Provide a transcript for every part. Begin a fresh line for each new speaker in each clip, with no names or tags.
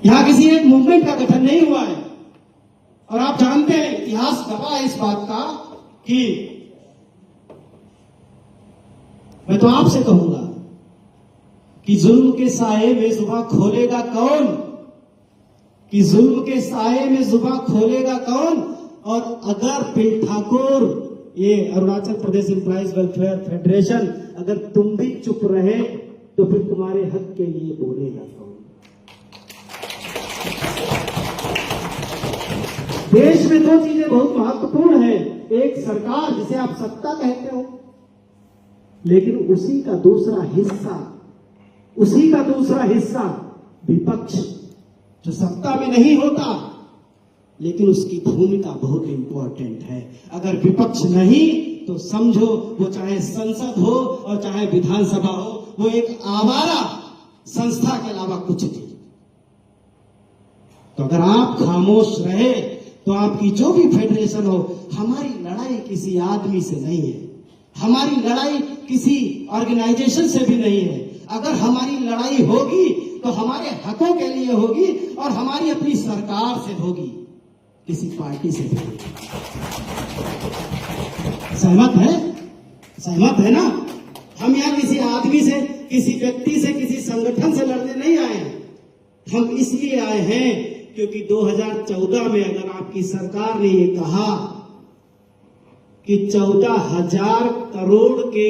यहां किसी एक मूवमेंट का गठन नहीं हुआ है। और आप जानते हैं, इतिहास गवाह है इस बात का कि मैं तो आपसे कहूंगा कि जुल्म के साये में जुबां खोलेगा कौन, कि जुल्म के साये में जुबां खोलेगा कौन। और अगर पिल ठाकुर, ये Arunachal Pradesh employees welfare federation, अगर तुम भी चुप रहे तो फिर तुम्हारे हक के लिए बोलेगा कौन। देश में दो चीजें बहुत महत्वपूर्ण है, एक सरकार जिसे आप सत्ता कहते हो, लेकिन उसी का दूसरा हिस्सा विपक्ष, जो सत्ता में नहीं होता लेकिन उसकी भूमिका बहुत इंपॉर्टेंट है। अगर विपक्ष नहीं तो समझो वो चाहे संसद हो और चाहे विधानसभा हो, वो एक आवारा संस्था के अलावा कुछ नहीं। तो अगर आप खामोश रहे तो आपकी जो भी फेडरेशन हो, हमारी लड़ाई किसी आदमी से नहीं है, हमारी लड़ाई किसी ऑर्गेनाइजेशन से भी नहीं है। अगर हमारी लड़ाई होगी तो हमारे हकों के लिए होगी और हमारी अपनी सरकार से होगी, किसी पार्टी से भी नहीं। सहमत है ना। हम यहाँ किसी आदमी से, किसी व्यक्ति से, किसी संगठन से लड़ने नहीं आए हैं। हम इसलिए आए हैं क्योंकि 2014 में अगर आपकी सरकार ने ये कहा कि 14,000 करोड़ के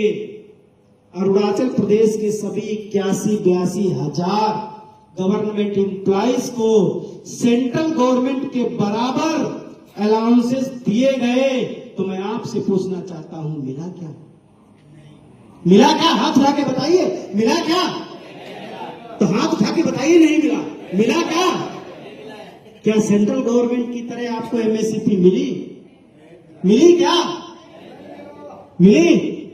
अरुणाचल प्रदेश के सभी 81-82 हजार गवर्नमेंट एम्प्लॉइज को सेंट्रल गवर्नमेंट के बराबर अलाउंसेस दिए गए, तो मैं आपसे पूछना चाहता हूं, मिला क्या? मिला क्या? हाथ उठा के बताइए, मिला क्या? तो हाथ उठा के बताइए, नहीं मिला। मिला क्या? क्या सेंट्रल गवर्नमेंट की तरह आपको एमएसपी मिली क्या? मिली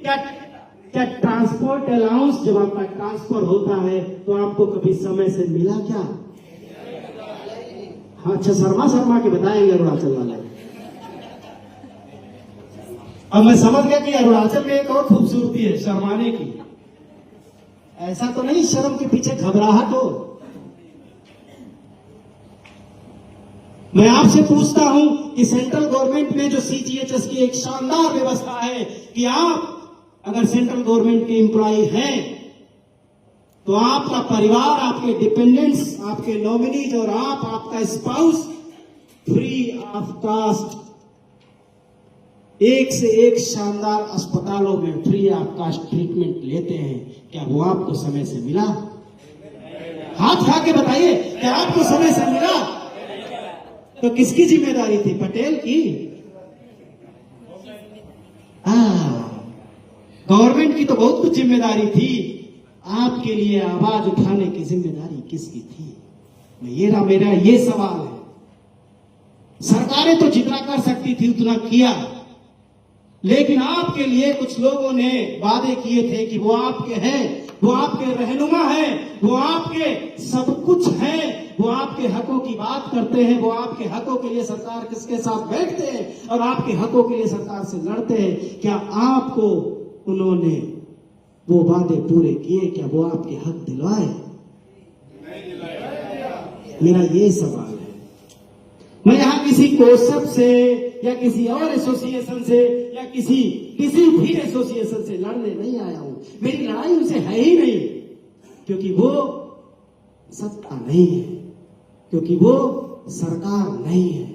क्या ट्रांसपोर्ट अलाउंस, जब आपका ट्रांसफर होता है तो आपको कभी समय से मिला क्या? हाँ, अच्छा, शर्मा के बताएंगे अरुणाचल वाले। अब मैं समझ गया कि अरुणाचल में एक और खूबसूरती है शर्माने की। ऐसा तो नहीं शर्म के पीछे घबराहट हो। मैं आपसे पूछता हूं कि सेंट्रल गवर्नमेंट में जो सीजीएचएस की एक शानदार व्यवस्था है कि आप अगर सेंट्रल गवर्नमेंट के एम्प्लॉय हैं तो आपका परिवार, आपके डिपेंडेंट्स, आपके नॉमिनीज और आपका स्पाउस फ्री ऑफ कॉस्ट एक से एक शानदार अस्पतालों में फ्री ऑफ कॉस्ट ट्रीटमेंट लेते हैं। क्या वो आपको समय से मिला? हाथ उठा के बताइए, क्या आपको समय से मिला? तो किसकी जिम्मेदारी थी? पटेल की? गवर्नमेंट की तो बहुत कुछ जिम्मेदारी थी, आपके लिए आवाज उठाने की जिम्मेदारी किसकी थी? मेरा ये सवाल है। सरकारें तो जितना कर सकती थी उतना किया, लेकिन आपके लिए कुछ लोगों ने वादे किए थे कि वो आपके हैं, वो आपके रहनुमा हैं, वो आपके सब कुछ हैं, वो आपके हकों की बात करते हैं, वो आपके हकों के लिए सरकार किसके साथ बैठते हैं और आपके हकों के लिए सरकार से लड़ते हैं। क्या आपको उन्होंने वो वादे पूरे किए? क्या वो आपके हक दिलवाए? मेरा ये सवाल है। मैं यहां किसी कोसप से या किसी और एसोसिएशन से या किसी भी एसोसिएशन से लड़ने नहीं आया हूं। मेरी लड़ाई उनसे है ही नहीं, क्योंकि वो सत्ता नहीं है, क्योंकि वो सरकार नहीं है।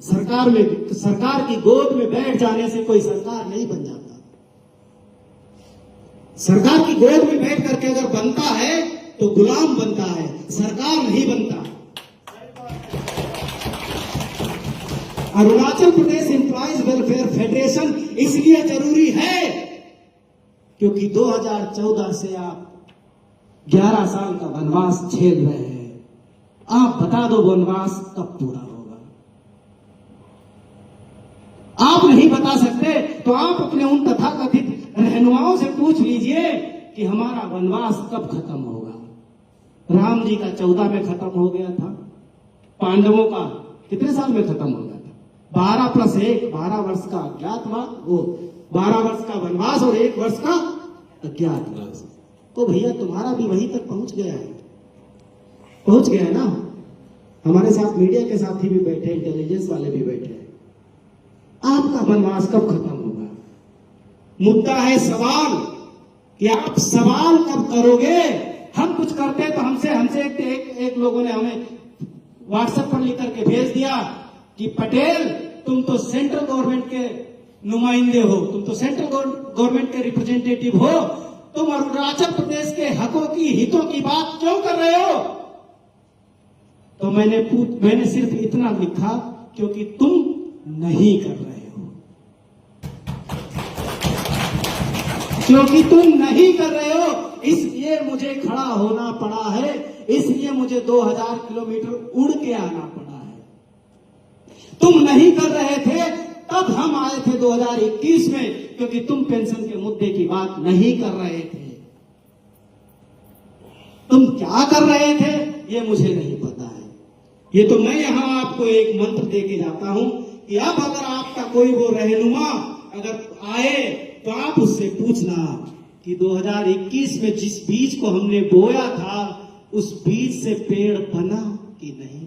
सरकार की गोद में बैठ जाने से कोई सरकार नहीं बन जाता। सरकार की गोद में बैठ करके अगर बनता है तो गुलाम बनता है, सरकार नहीं बनता। Arunachal Pradesh employees welfare federation इसलिए जरूरी है क्योंकि 2014 से आप 11 साल का वनवास झेल रहे हैं। आप बता दो वनवास कब पूरा होगा? आप नहीं बता सकते तो आप अपने उन तथाकथित रहनुमाओं से पूछ लीजिए कि हमारा वनवास कब खत्म होगा। राम जी का 14 में खत्म हो गया था, पांडवों का कितने साल में खत्म हो गया था? 12 + 1, 12 वर्ष का अज्ञातवास, वो 12 वर्ष का वनवास और 1 वर्ष का अज्ञातवास। तो भैया तुम्हारा भी वहीं तक पहुंच गया है ना। हमारे साथ मीडिया के साथी भी बैठे, इंटेलिजेंस वाले भी बैठे हैं। आपका वनवास कब खत्म होगा? मुद्दा है सवाल कि आप सवाल कब करोगे। हम कुछ करते हैं तो हमसे एक लोगों ने हमें व्हाट्सएप पर लिख करके भेज दिया कि पटेल तुम तो सेंट्रल गवर्नमेंट के नुमाइंदे हो, तुम तो सेंट्रल गवर्नमेंट के रिप्रेजेंटेटिव हो, तुम अरुणाचल प्रदेश के हकों की हितों की बात क्यों कर रहे हो? तो मैंने सिर्फ इतना लिखा, क्योंकि तुम नहीं कर रहे हो, क्योंकि तुम नहीं कर रहे हो, इसलिए मुझे खड़ा होना पड़ा है, इसलिए मुझे 2000 किलोमीटर उड़ के आना पड़ा है। तुम नहीं कर रहे थे तब हम आए थे 2021 में, क्योंकि तुम पेंशन के मुद्दे की बात नहीं कर रहे थे। तुम क्या कर रहे थे ये मुझे नहीं पता है। ये तो मैं यहां आपको एक मंत्र दे के जाता हूं कि अब अगर आपका कोई वो रहनुमा अगर आए तो आप उससे पूछना कि 2021 में जिस बीज को हमने बोया था उस बीज से पेड़ बना कि नहीं।